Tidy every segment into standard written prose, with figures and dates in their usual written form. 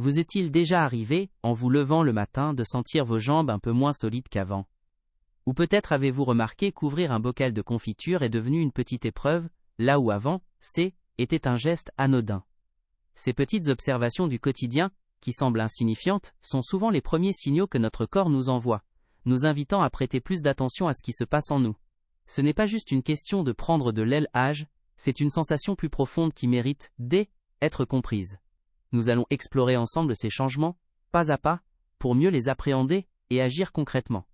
Vous est-il déjà arrivé, en vous levant le matin, de sentir vos jambes un peu moins solides qu'avant? Ou peut-être avez-vous remarqué qu'ouvrir un bocal de confiture est devenu une petite épreuve, là où avant, était un geste anodin. Ces petites observations du quotidien, qui semblent insignifiantes, sont souvent les premiers signaux que notre corps nous envoie, nous invitant à prêter plus d'attention à ce qui se passe en nous. Ce n'est pas juste une question de prendre de l'aile, c'est une sensation plus profonde qui mérite d'être comprise. Nous allons explorer ensemble ces changements, pas à pas, pour mieux les appréhender et agir concrètement.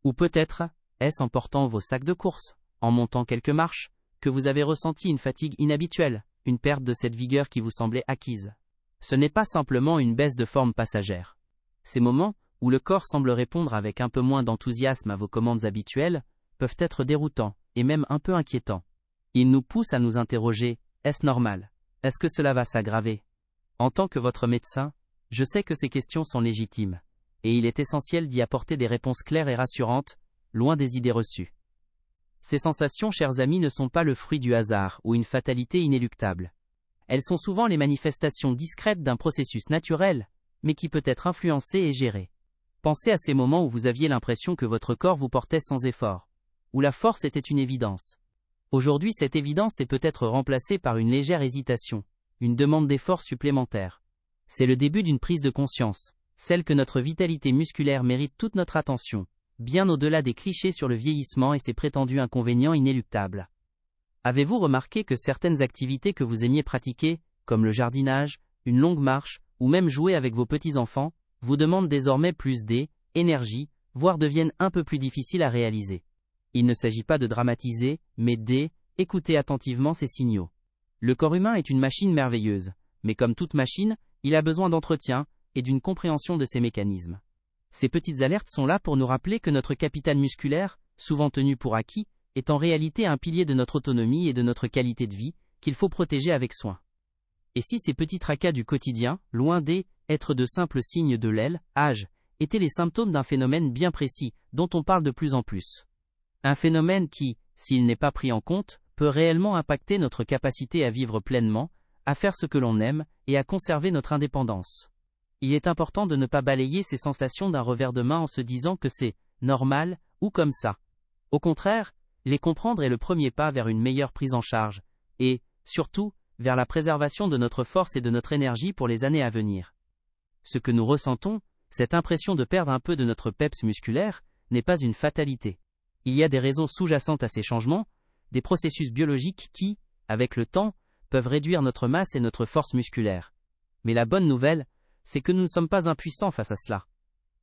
Ou peut-être, est-ce en portant vos sacs de course, en montant quelques marches, que vous avez ressenti une fatigue inhabituelle, une perte de cette vigueur qui vous semblait acquise. Ce n'est pas simplement une baisse de forme passagère. Ces moments, où le corps semble répondre avec un peu moins d'enthousiasme à vos commandes habituelles, peuvent être déroutants, et même un peu inquiétants. Ils nous poussent à nous interroger, est-ce normal? Est-ce que cela va s'aggraver? En tant que votre médecin, je sais que ces questions sont légitimes, et il est essentiel d'y apporter des réponses claires et rassurantes, loin des idées reçues. Ces sensations, chers amis, ne sont pas le fruit du hasard ou une fatalité inéluctable. Elles sont souvent les manifestations discrètes d'un processus naturel, mais qui peut être influencé et géré. Pensez à ces moments où vous aviez l'impression que votre corps vous portait sans effort, où la force était une évidence. Aujourd'hui, cette évidence est peut-être remplacée par une légère hésitation, une demande d'effort supplémentaire. C'est le début d'une prise de conscience, celle que notre vitalité musculaire mérite toute notre attention, bien au-delà des clichés sur le vieillissement et ses prétendus inconvénients inéluctables. Avez-vous remarqué que certaines activités que vous aimiez pratiquer, comme le jardinage, une longue marche, ou même jouer avec vos petits-enfants, vous demandent désormais plus d'énergie, voire deviennent un peu plus difficiles à réaliser? Il ne s'agit pas de dramatiser, mais d'écouter attentivement ces signaux. Le corps humain est une machine merveilleuse, mais comme toute machine, il a besoin d'entretien et d'une compréhension de ses mécanismes. Ces petites alertes sont là pour nous rappeler que notre capital musculaire, souvent tenu pour acquis, est en réalité un pilier de notre autonomie et de notre qualité de vie, qu'il faut protéger avec soin. Et si ces petits tracas du quotidien, loin d'être de simples signes de l'aile, étaient les symptômes d'un phénomène bien précis, dont on parle de plus en plus. Un phénomène qui, s'il n'est pas pris en compte, peut réellement impacter notre capacité à vivre pleinement, à faire ce que l'on aime et à conserver notre indépendance. Il est important de ne pas balayer ces sensations d'un revers de main en se disant que c'est normal ou comme ça. Au contraire, les comprendre est le premier pas vers une meilleure prise en charge et, surtout, vers la préservation de notre force et de notre énergie pour les années à venir. Ce que nous ressentons, cette impression de perdre un peu de notre peps musculaire, n'est pas une fatalité. Il y a des raisons sous-jacentes à ces changements, des processus biologiques qui, avec le temps, peuvent réduire notre masse et notre force musculaire. Mais la bonne nouvelle, c'est que nous ne sommes pas impuissants face à cela.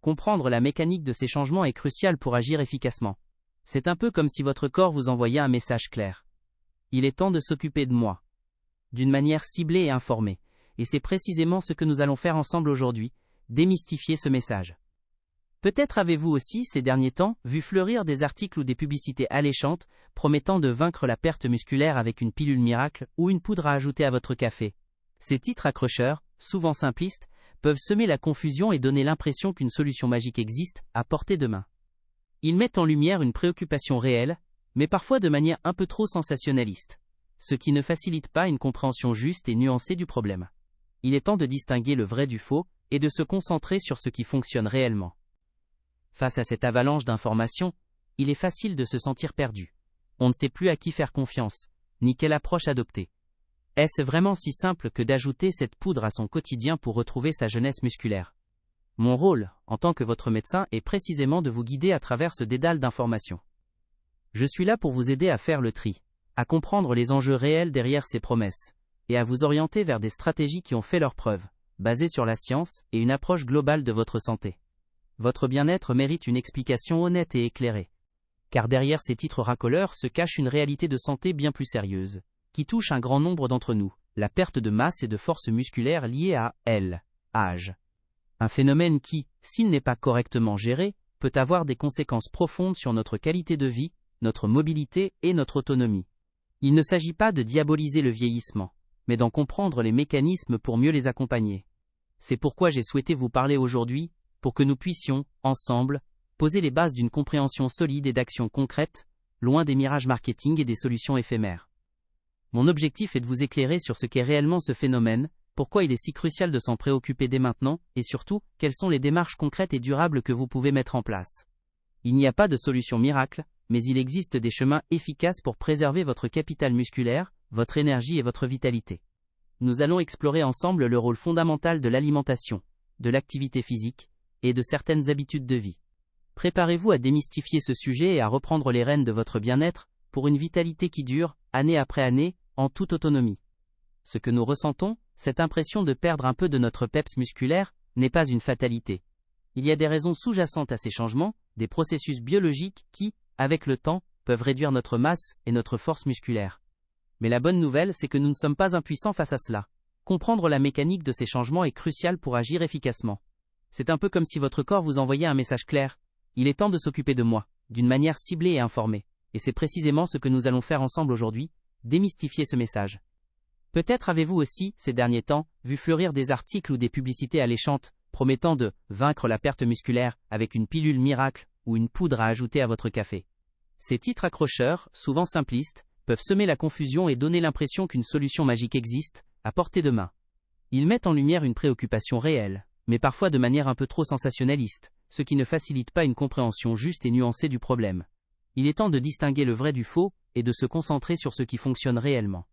Comprendre la mécanique de ces changements est crucial pour agir efficacement. C'est un peu comme si votre corps vous envoyait un message clair. Il est temps de s'occuper de moi. D'une manière ciblée et informée. Et c'est précisément ce que nous allons faire ensemble aujourd'hui, démystifier ce message. Peut-être avez-vous aussi, ces derniers temps, vu fleurir des articles ou des publicités alléchantes, promettant de vaincre la perte musculaire avec une pilule miracle ou une poudre à ajouter à votre café. Ces titres accrocheurs, souvent simplistes, peuvent semer la confusion et donner l'impression qu'une solution magique existe, à portée de main. Ils mettent en lumière une préoccupation réelle, mais parfois de manière un peu trop sensationnaliste, ce qui ne facilite pas une compréhension juste et nuancée du problème. Il est temps de distinguer le vrai du faux, et de se concentrer sur ce qui fonctionne réellement. Face à cette avalanche d'informations, il est facile de se sentir perdu. On ne sait plus à qui faire confiance, ni quelle approche adopter. Est-ce vraiment si simple que d'ajouter cette poudre à son quotidien pour retrouver sa jeunesse musculaire? Mon rôle, en tant que votre médecin, est précisément de vous guider à travers ce dédale d'informations. Je suis là pour vous aider à faire le tri, à comprendre les enjeux réels derrière ces promesses, et à vous orienter vers des stratégies qui ont fait leurs preuves, basées sur la science et une approche globale de votre santé. Votre bien-être mérite une explication honnête et éclairée. Car derrière ces titres racoleurs se cache une réalité de santé bien plus sérieuse, qui touche un grand nombre d'entre nous, la perte de masse et de force musculaire liée à l'âge. Un phénomène qui, s'il n'est pas correctement géré, peut avoir des conséquences profondes sur notre qualité de vie, notre mobilité et notre autonomie. Il ne s'agit pas de diaboliser le vieillissement, mais d'en comprendre les mécanismes pour mieux les accompagner. C'est pourquoi j'ai souhaité vous parler aujourd'hui, pour que nous puissions, ensemble, poser les bases d'une compréhension solide et d'actions concrètes, loin des mirages marketing et des solutions éphémères. Mon objectif est de vous éclairer sur ce qu'est réellement ce phénomène, pourquoi il est si crucial de s'en préoccuper dès maintenant, et surtout, quelles sont les démarches concrètes et durables que vous pouvez mettre en place. Il n'y a pas de solution miracle, mais il existe des chemins efficaces pour préserver votre capital musculaire, votre énergie et votre vitalité. Nous allons explorer ensemble le rôle fondamental de l'alimentation, de l'activité physique, et de certaines habitudes de vie. Préparez-vous à démystifier ce sujet et à reprendre les rênes de votre bien-être, pour une vitalité qui dure, année après année, en toute autonomie. Ce que nous ressentons, cette impression de perdre un peu de notre peps musculaire, n'est pas une fatalité. Il y a des raisons sous-jacentes à ces changements, des processus biologiques qui, avec le temps, peuvent réduire notre masse et notre force musculaire. Mais la bonne nouvelle, c'est que nous ne sommes pas impuissants face à cela. Comprendre la mécanique de ces changements est crucial pour agir efficacement. C'est un peu comme si votre corps vous envoyait un message clair. Il est temps de s'occuper de moi, d'une manière ciblée et informée. Et c'est précisément ce que nous allons faire ensemble aujourd'hui, démystifier ce message. Peut-être avez-vous aussi, ces derniers temps, vu fleurir des articles ou des publicités alléchantes, promettant de « vaincre la perte musculaire avec une pilule miracle » ou une poudre à ajouter à votre café. Ces titres accrocheurs, souvent simplistes, peuvent semer la confusion et donner l'impression qu'une solution magique existe, à portée de main. Ils mettent en lumière une préoccupation réelle, mais parfois de manière un peu trop sensationnaliste, ce qui ne facilite pas une compréhension juste et nuancée du problème. Il est temps de distinguer le vrai du faux, et de se concentrer sur ce qui fonctionne réellement.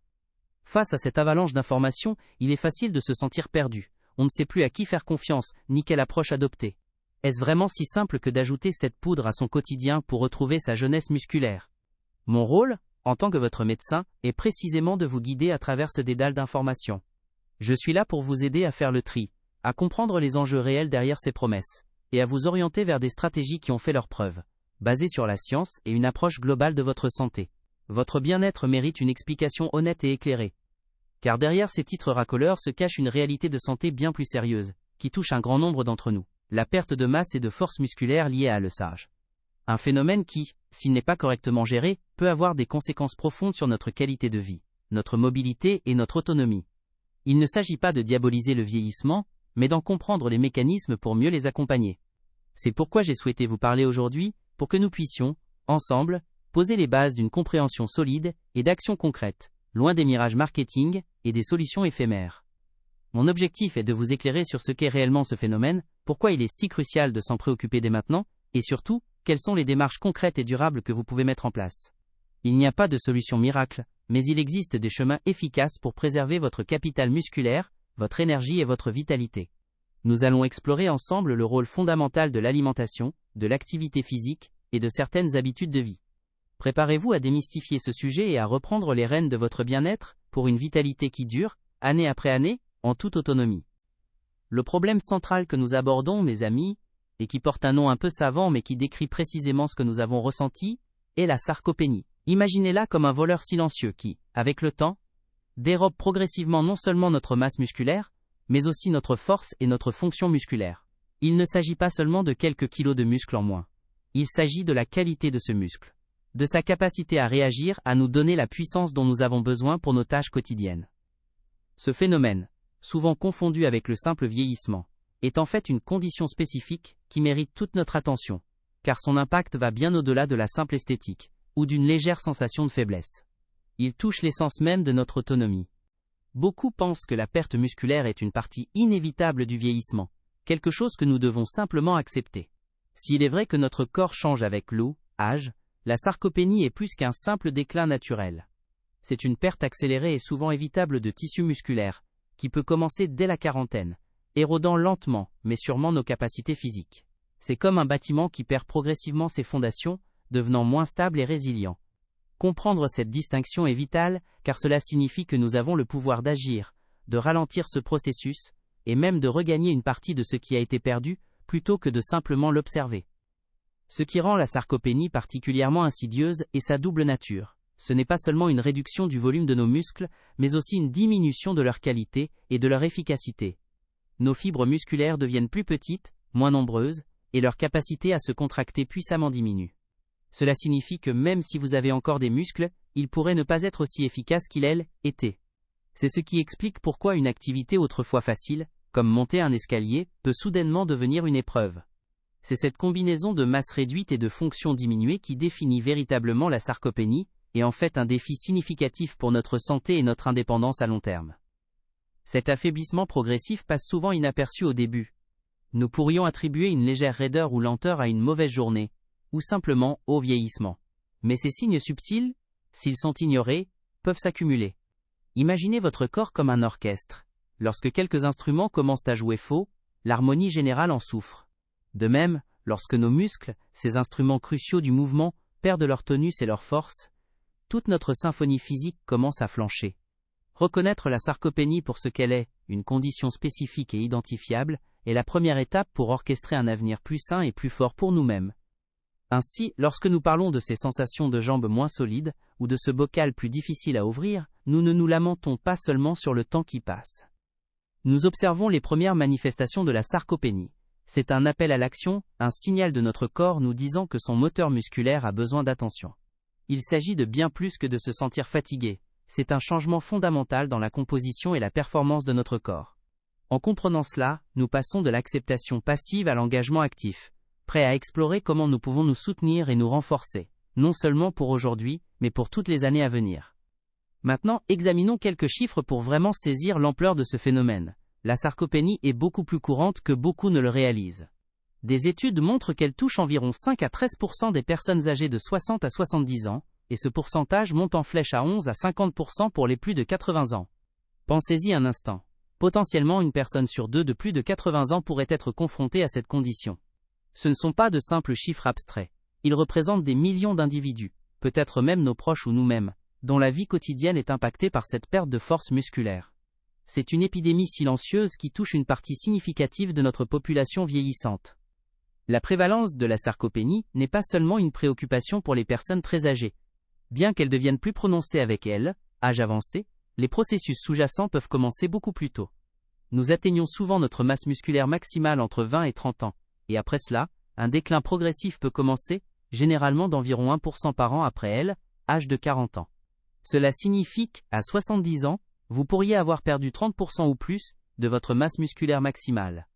Face à cette avalanche d'informations, il est facile de se sentir perdu. On ne sait plus à qui faire confiance, ni quelle approche adopter. Est-ce vraiment si simple que d'ajouter cette poudre à son quotidien pour retrouver sa jeunesse musculaire? Mon rôle, en tant que votre médecin, est précisément de vous guider à travers ce dédale d'informations. Je suis là pour vous aider à faire le tri, à comprendre les enjeux réels derrière ces promesses, et à vous orienter vers des stratégies qui ont fait leurs preuves, basées sur la science et une approche globale de votre santé. Votre bien-être mérite une explication honnête et éclairée. Car derrière ces titres racoleurs se cache une réalité de santé bien plus sérieuse, qui touche un grand nombre d'entre nous, la perte de masse et de force musculaire liée à l'ALSage. Un phénomène qui, s'il n'est pas correctement géré, peut avoir des conséquences profondes sur notre qualité de vie, notre mobilité et notre autonomie. Il ne s'agit pas de diaboliser le vieillissement, mais d'en comprendre les mécanismes pour mieux les accompagner. C'est pourquoi j'ai souhaité vous parler aujourd'hui, pour que nous puissions, ensemble, poser les bases d'une compréhension solide et d'actions concrètes, loin des mirages marketing et des solutions éphémères. Mon objectif est de vous éclairer sur ce qu'est réellement ce phénomène, pourquoi il est si crucial de s'en préoccuper dès maintenant, et surtout, quelles sont les démarches concrètes et durables que vous pouvez mettre en place. Il n'y a pas de solution miracle, mais il existe des chemins efficaces pour préserver votre capital musculaire, votre énergie et votre vitalité. Nous allons explorer ensemble le rôle fondamental de l'alimentation, de l'activité physique et de certaines habitudes de vie. Préparez-vous à démystifier ce sujet et à reprendre les rênes de votre bien-être, pour une vitalité qui dure, année après année, en toute autonomie. Le problème central que nous abordons, mes amis, et qui porte un nom un peu savant mais qui décrit précisément ce que nous avons ressenti, est la sarcopénie. Imaginez-la comme un voleur silencieux qui, avec le temps, dérobe progressivement non seulement notre masse musculaire, mais aussi notre force et notre fonction musculaire. Il ne s'agit pas seulement de quelques kilos de muscle en moins. Il s'agit de la qualité de ce muscle, de sa capacité à réagir, à nous donner la puissance dont nous avons besoin pour nos tâches quotidiennes. Ce phénomène, souvent confondu avec le simple vieillissement, est en fait une condition spécifique qui mérite toute notre attention, car son impact va bien au-delà de la simple esthétique, ou d'une légère sensation de faiblesse. Il touche l'essence même de notre autonomie. Beaucoup pensent que la perte musculaire est une partie inévitable du vieillissement, quelque chose que nous devons simplement accepter. S'il est vrai que notre corps change avec l'âge, la sarcopénie est plus qu'un simple déclin naturel. C'est une perte accélérée et souvent évitable de tissu musculaire, qui peut commencer dès la quarantaine, érodant lentement, mais sûrement nos capacités physiques. C'est comme un bâtiment qui perd progressivement ses fondations, devenant moins stable et résilient. Comprendre cette distinction est vital, car cela signifie que nous avons le pouvoir d'agir, de ralentir ce processus, et même de regagner une partie de ce qui a été perdu, plutôt que de simplement l'observer. Ce qui rend la sarcopénie particulièrement insidieuse est sa double nature. Ce n'est pas seulement une réduction du volume de nos muscles, mais aussi une diminution de leur qualité et de leur efficacité. Nos fibres musculaires deviennent plus petites, moins nombreuses, et leur capacité à se contracter puissamment diminue. Cela signifie que même si vous avez encore des muscles, ils pourraient ne pas être aussi efficaces qu'ils étaient. C'est ce qui explique pourquoi une activité autrefois facile, comme monter un escalier, peut soudainement devenir une épreuve. C'est cette combinaison de masse réduite et de fonction diminuée qui définit véritablement la sarcopénie, et en fait un défi significatif pour notre santé et notre indépendance à long terme. Cet affaiblissement progressif passe souvent inaperçu au début. Nous pourrions attribuer une légère raideur ou lenteur à une mauvaise journée, ou simplement au vieillissement. Mais ces signes subtils, s'ils sont ignorés, peuvent s'accumuler. Imaginez votre corps comme un orchestre. Lorsque quelques instruments commencent à jouer faux, l'harmonie générale en souffre. De même, lorsque nos muscles, ces instruments cruciaux du mouvement, perdent leur tonus et leur force, toute notre symphonie physique commence à flancher. Reconnaître la sarcopénie pour ce qu'elle est, une condition spécifique et identifiable, est la première étape pour orchestrer un avenir plus sain et plus fort pour nous-mêmes. Ainsi, lorsque nous parlons de ces sensations de jambes moins solides, ou de ce bocal plus difficile à ouvrir, nous ne nous lamentons pas seulement sur le temps qui passe. Nous observons les premières manifestations de la sarcopénie. C'est un appel à l'action, un signal de notre corps nous disant que son moteur musculaire a besoin d'attention. Il s'agit de bien plus que de se sentir fatigué. C'est un changement fondamental dans la composition et la performance de notre corps. En comprenant cela, nous passons de l'acceptation passive à l'engagement actif, prêt à explorer comment nous pouvons nous soutenir et nous renforcer, non seulement pour aujourd'hui, mais pour toutes les années à venir. Maintenant, examinons quelques chiffres pour vraiment saisir l'ampleur de ce phénomène. La sarcopénie est beaucoup plus courante que beaucoup ne le réalisent. Des études montrent qu'elle touche environ 5 à 13% des personnes âgées de 60 à 70 ans, et ce pourcentage monte en flèche à 11 à 50% pour les plus de 80 ans. Pensez-y un instant. Potentiellement une personne sur deux de plus de 80 ans pourrait être confrontée à cette condition. Ce ne sont pas de simples chiffres abstraits. Ils représentent des millions d'individus, peut-être même nos proches ou nous-mêmes, dont la vie quotidienne est impactée par cette perte de force musculaire. C'est une épidémie silencieuse qui touche une partie significative de notre population vieillissante. La prévalence de la sarcopénie n'est pas seulement une préoccupation pour les personnes très âgées. Bien qu'elle devienne plus prononcée avec elles, âge avancé, les processus sous-jacents peuvent commencer beaucoup plus tôt. Nous atteignons souvent notre masse musculaire maximale entre 20 et 30 ans, et après cela, un déclin progressif peut commencer, généralement d'environ 1% par an après elle, âge de 40 ans. Cela signifie qu'à 70 ans, vous pourriez avoir perdu 30% ou plus de votre masse musculaire maximale.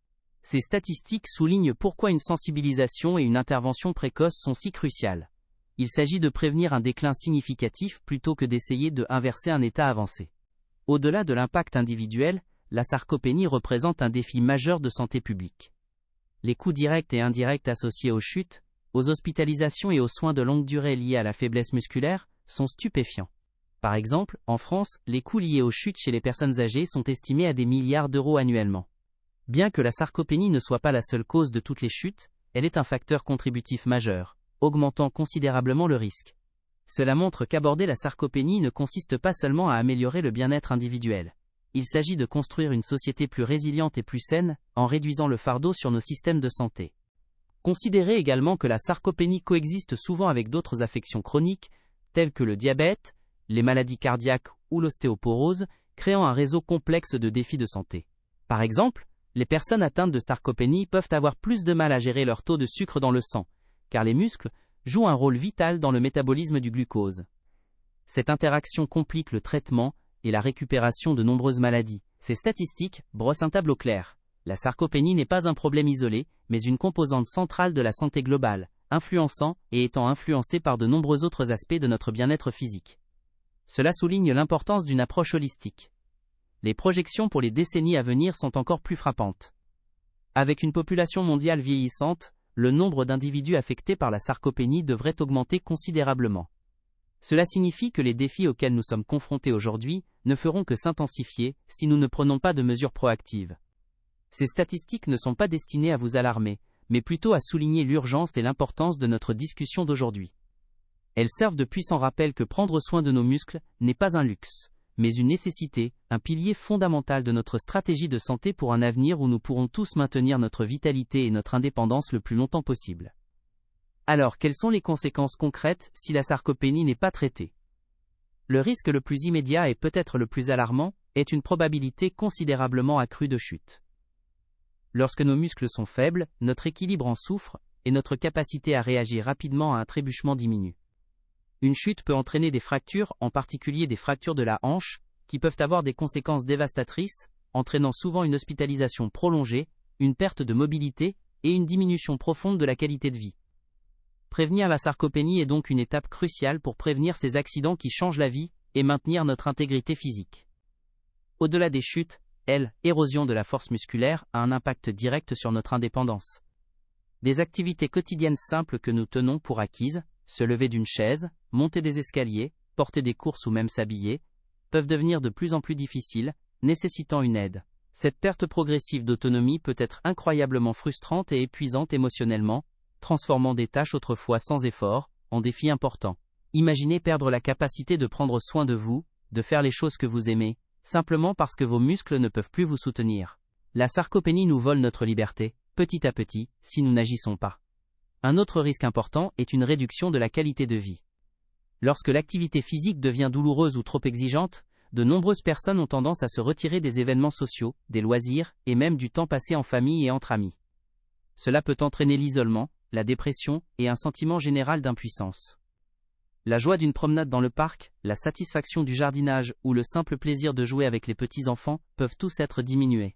Ces statistiques soulignent pourquoi une sensibilisation et une intervention précoce sont si cruciales. Il s'agit de prévenir un déclin significatif plutôt que d'essayer de inverser un état avancé. Au-delà de l'impact individuel, la sarcopénie représente un défi majeur de santé publique. Les coûts directs et indirects associés aux chutes, aux hospitalisations et aux soins de longue durée liés à la faiblesse musculaire sont stupéfiants. Par exemple, en France, les coûts liés aux chutes chez les personnes âgées sont estimés à des milliards d'euros annuellement. Bien que la sarcopénie ne soit pas la seule cause de toutes les chutes, elle est un facteur contributif majeur, augmentant considérablement le risque. Cela montre qu'aborder la sarcopénie ne consiste pas seulement à améliorer le bien-être individuel. Il s'agit de construire une société plus résiliente et plus saine, en réduisant le fardeau sur nos systèmes de santé. Considérez également que la sarcopénie coexiste souvent avec d'autres affections chroniques, telles que le diabète, les maladies cardiaques ou l'ostéoporose, créant un réseau complexe de défis de santé. Par exemple, les personnes atteintes de sarcopénie peuvent avoir plus de mal à gérer leur taux de sucre dans le sang, car les muscles jouent un rôle vital dans le métabolisme du glucose. Cette interaction complique le traitement et la récupération de nombreuses maladies. Ces statistiques brossent un tableau clair. La sarcopénie n'est pas un problème isolé, mais une composante centrale de la santé globale, influençant et étant influencée par de nombreux autres aspects de notre bien-être physique. Cela souligne l'importance d'une approche holistique. Les projections pour les décennies à venir sont encore plus frappantes. Avec une population mondiale vieillissante, le nombre d'individus affectés par la sarcopénie devrait augmenter considérablement. Cela signifie que les défis auxquels nous sommes confrontés aujourd'hui ne feront que s'intensifier si nous ne prenons pas de mesures proactives. Ces statistiques ne sont pas destinées à vous alarmer, mais plutôt à souligner l'urgence et l'importance de notre discussion d'aujourd'hui. Elles servent de puissant rappel que prendre soin de nos muscles n'est pas un luxe, mais une nécessité, un pilier fondamental de notre stratégie de santé pour un avenir où nous pourrons tous maintenir notre vitalité et notre indépendance le plus longtemps possible. Alors, quelles sont les conséquences concrètes si la sarcopénie n'est pas traitée ? Le risque le plus immédiat et peut-être le plus alarmant est une probabilité considérablement accrue de chute. Lorsque nos muscles sont faibles, notre équilibre en souffre et notre capacité à réagir rapidement à un trébuchement diminue. Une chute peut entraîner des fractures, en particulier des fractures de la hanche, qui peuvent avoir des conséquences dévastatrices, entraînant souvent une hospitalisation prolongée, une perte de mobilité et une diminution profonde de la qualité de vie. Prévenir la sarcopénie est donc une étape cruciale pour prévenir ces accidents qui changent la vie et maintenir notre intégrité physique. Au-delà des chutes, elle, érosion de la force musculaire, a un impact direct sur notre indépendance. Des activités quotidiennes simples que nous tenons pour acquises, se lever d'une chaise, monter des escaliers, porter des courses ou même s'habiller, peuvent devenir de plus en plus difficiles, nécessitant une aide. Cette perte progressive d'autonomie peut être incroyablement frustrante et épuisante émotionnellement, transformant des tâches autrefois sans effort, en défis importants. Imaginez perdre la capacité de prendre soin de vous, de faire les choses que vous aimez, simplement parce que vos muscles ne peuvent plus vous soutenir. La sarcopénie nous vole notre liberté, petit à petit, si nous n'agissons pas. Un autre risque important est une réduction de la qualité de vie. Lorsque l'activité physique devient douloureuse ou trop exigeante, de nombreuses personnes ont tendance à se retirer des événements sociaux, des loisirs, et même du temps passé en famille et entre amis. Cela peut entraîner l'isolement, la dépression et un sentiment général d'impuissance. La joie d'une promenade dans le parc, la satisfaction du jardinage ou le simple plaisir de jouer avec les petits-enfants peuvent tous être diminués.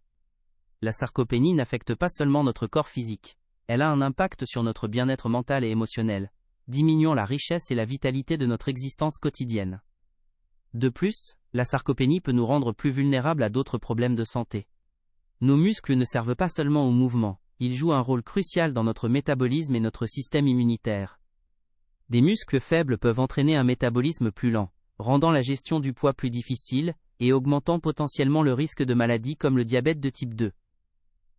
La sarcopénie n'affecte pas seulement notre corps physique. Elle a un impact sur notre bien-être mental et émotionnel, diminuant la richesse et la vitalité de notre existence quotidienne. De plus, la sarcopénie peut nous rendre plus vulnérables à d'autres problèmes de santé. Nos muscles ne servent pas seulement au mouvement, ils jouent un rôle crucial dans notre métabolisme et notre système immunitaire. Des muscles faibles peuvent entraîner un métabolisme plus lent, rendant la gestion du poids plus difficile et augmentant potentiellement le risque de maladies comme le diabète de type 2.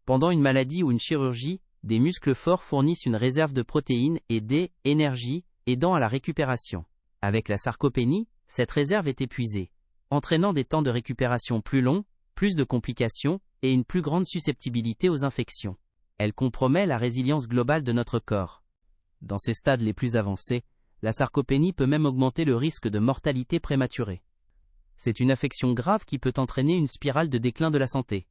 Pendant une maladie ou une chirurgie, des muscles forts fournissent une réserve de protéines et d'énergie, aidant à la récupération. Avec la sarcopénie, cette réserve est épuisée, entraînant des temps de récupération plus longs, plus de complications et une plus grande susceptibilité aux infections. Elle compromet la résilience globale de notre corps. Dans ces stades les plus avancés, la sarcopénie peut même augmenter le risque de mortalité prématurée. C'est une affection grave qui peut entraîner une spirale de déclin de la santé.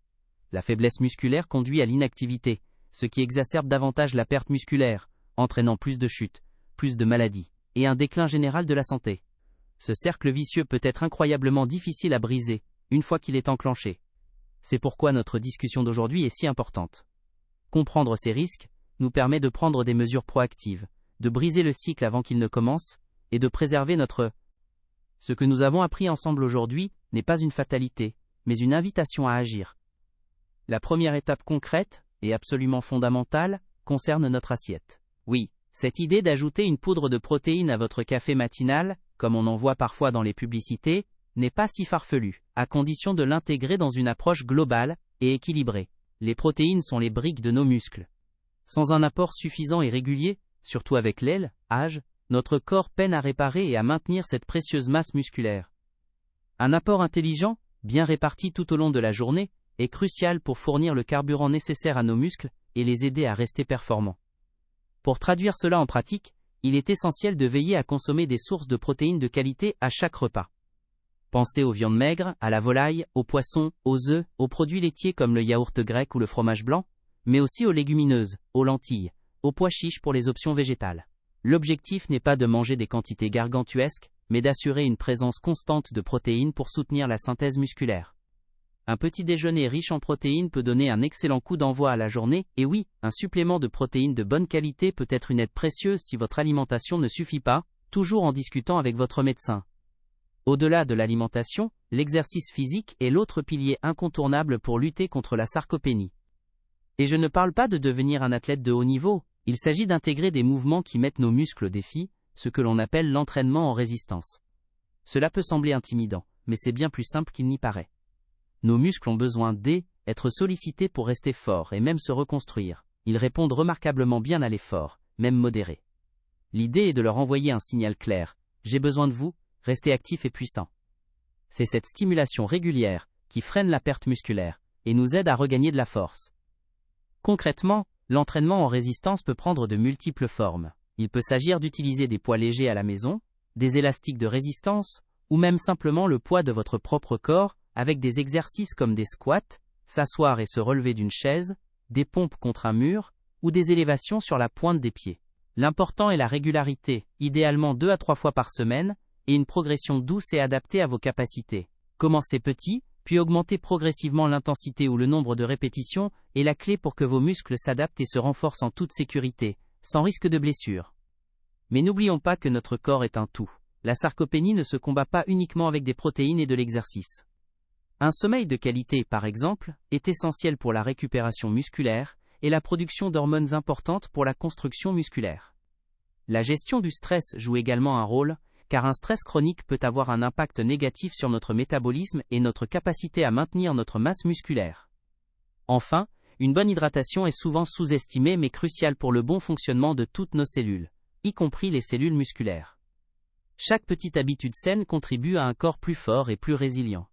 La faiblesse musculaire conduit à l'inactivité, ce qui exacerbe davantage la perte musculaire, entraînant plus de chutes, plus de maladies, et un déclin général de la santé. Ce cercle vicieux peut être incroyablement difficile à briser, une fois qu'il est enclenché. C'est pourquoi notre discussion d'aujourd'hui est si importante. Comprendre ces risques nous permet de prendre des mesures proactives, de briser le cycle avant qu'il ne commence, et de préserver notre... Ce que nous avons appris ensemble aujourd'hui n'est pas une fatalité, mais une invitation à agir. La première étape concrète, et absolument fondamentale, concerne notre assiette. Oui, cette idée d'ajouter une poudre de protéines à votre café matinal, comme on en voit parfois dans les publicités, n'est pas si farfelue, à condition de l'intégrer dans une approche globale et équilibrée. Les protéines sont les briques de nos muscles. Sans un apport suffisant et régulier, surtout avec l'âge, notre corps peine à réparer et à maintenir cette précieuse masse musculaire. Un apport intelligent, bien réparti tout au long de la journée, est crucial pour fournir le carburant nécessaire à nos muscles et les aider à rester performants. Pour traduire cela en pratique, il est essentiel de veiller à consommer des sources de protéines de qualité à chaque repas. Pensez aux viandes maigres, à la volaille, aux poissons, aux œufs, aux produits laitiers comme le yaourt grec ou le fromage blanc, mais aussi aux légumineuses, aux lentilles, aux pois chiches pour les options végétales. L'objectif n'est pas de manger des quantités gargantuesques, mais d'assurer une présence constante de protéines pour soutenir la synthèse musculaire. Un petit déjeuner riche en protéines peut donner un excellent coup d'envoi à la journée, et oui, un supplément de protéines de bonne qualité peut être une aide précieuse si votre alimentation ne suffit pas, toujours en discutant avec votre médecin. Au-delà de l'alimentation, l'exercice physique est l'autre pilier incontournable pour lutter contre la sarcopénie. Et je ne parle pas de devenir un athlète de haut niveau, il s'agit d'intégrer des mouvements qui mettent nos muscles au défi, ce que l'on appelle l'entraînement en résistance. Cela peut sembler intimidant, mais c'est bien plus simple qu'il n'y paraît. Nos muscles ont besoin d'être sollicités pour rester forts et même se reconstruire. Ils répondent remarquablement bien à l'effort, même modéré. L'idée est de leur envoyer un signal clair, j'ai besoin de vous, restez actifs et puissants. C'est cette stimulation régulière qui freine la perte musculaire et nous aide à regagner de la force. Concrètement, l'entraînement en résistance peut prendre de multiples formes. Il peut s'agir d'utiliser des poids légers à la maison, des élastiques de résistance, ou même simplement le poids de votre propre corps, avec des exercices comme des squats, s'asseoir et se relever d'une chaise, des pompes contre un mur, ou des élévations sur la pointe des pieds. L'important est la régularité, idéalement 2 à 3 fois par semaine, et une progression douce et adaptée à vos capacités. Commencez petit, puis augmentez progressivement l'intensité ou le nombre de répétitions est la clé pour que vos muscles s'adaptent et se renforcent en toute sécurité, sans risque de blessure. Mais n'oublions pas que notre corps est un tout. La sarcopénie ne se combat pas uniquement avec des protéines et de l'exercice. Un sommeil de qualité, par exemple, est essentiel pour la récupération musculaire et la production d'hormones importantes pour la construction musculaire. La gestion du stress joue également un rôle, car un stress chronique peut avoir un impact négatif sur notre métabolisme et notre capacité à maintenir notre masse musculaire. Enfin, une bonne hydratation est souvent sous-estimée mais cruciale pour le bon fonctionnement de toutes nos cellules, y compris les cellules musculaires. Chaque petite habitude saine contribue à un corps plus fort et plus résilient.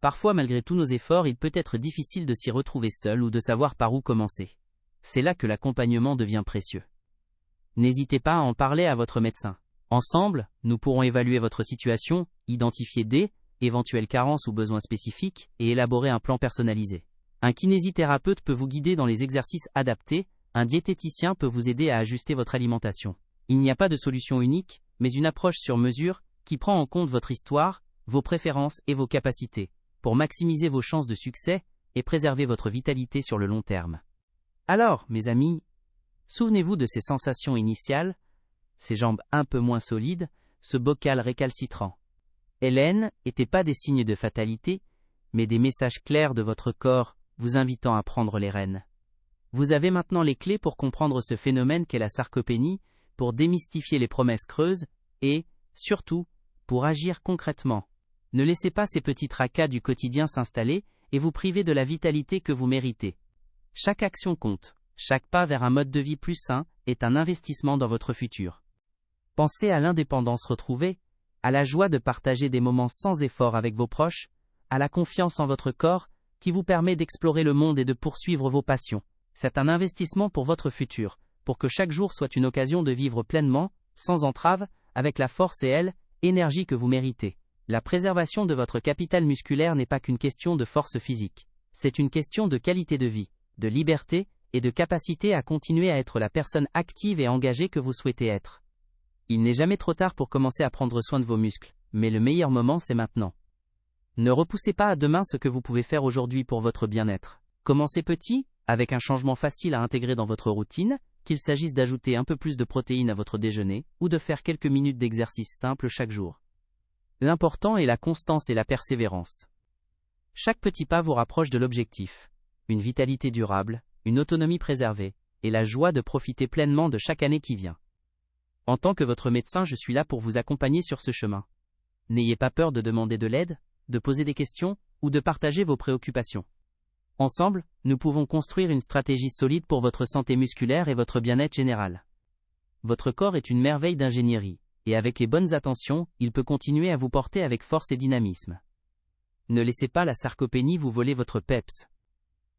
Parfois, malgré tous nos efforts, il peut être difficile de s'y retrouver seul ou de savoir par où commencer. C'est là que l'accompagnement devient précieux. N'hésitez pas à en parler à votre médecin. Ensemble, nous pourrons évaluer votre situation, identifier des éventuelles carences ou besoins spécifiques et élaborer un plan personnalisé. Un kinésithérapeute peut vous guider dans les exercices adaptés, un diététicien peut vous aider à ajuster votre alimentation. Il n'y a pas de solution unique, mais une approche sur mesure qui prend en compte votre histoire, vos préférences et vos capacités, pour maximiser vos chances de succès et préserver votre vitalité sur le long terme. Alors, mes amis, souvenez-vous de ces sensations initiales, ces jambes un peu moins solides, ce bocal récalcitrant. Hélène n'étaient pas des signes de fatalité, mais des messages clairs de votre corps vous invitant à prendre les rênes. Vous avez maintenant les clés pour comprendre ce phénomène qu'est la sarcopénie, pour démystifier les promesses creuses et, surtout, pour agir concrètement. Ne laissez pas ces petits tracas du quotidien s'installer et vous priver de la vitalité que vous méritez. Chaque action compte, chaque pas vers un mode de vie plus sain est un investissement dans votre futur. Pensez à l'indépendance retrouvée, à la joie de partager des moments sans effort avec vos proches, à la confiance en votre corps qui vous permet d'explorer le monde et de poursuivre vos passions. C'est un investissement pour votre futur, pour que chaque jour soit une occasion de vivre pleinement, sans entrave, avec la force et énergie que vous méritez. La préservation de votre capital musculaire n'est pas qu'une question de force physique. C'est une question de qualité de vie, de liberté et de capacité à continuer à être la personne active et engagée que vous souhaitez être. Il n'est jamais trop tard pour commencer à prendre soin de vos muscles, mais le meilleur moment c'est maintenant. Ne repoussez pas à demain ce que vous pouvez faire aujourd'hui pour votre bien-être. Commencez petit, avec un changement facile à intégrer dans votre routine, qu'il s'agisse d'ajouter un peu plus de protéines à votre déjeuner ou de faire quelques minutes d'exercice simple chaque jour. L'important est la constance et la persévérance. Chaque petit pas vous rapproche de l'objectif. Une vitalité durable, une autonomie préservée, et la joie de profiter pleinement de chaque année qui vient. En tant que votre médecin, je suis là pour vous accompagner sur ce chemin. N'ayez pas peur de demander de l'aide, de poser des questions, ou de partager vos préoccupations. Ensemble, nous pouvons construire une stratégie solide pour votre santé musculaire et votre bien-être général. Votre corps est une merveille d'ingénierie, et avec les bonnes attentions, il peut continuer à vous porter avec force et dynamisme. Ne laissez pas la sarcopénie vous voler votre peps.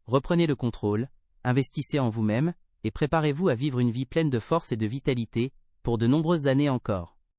Reprenez le contrôle, investissez en vous-même, et préparez-vous à vivre une vie pleine de force et de vitalité, pour de nombreuses années encore.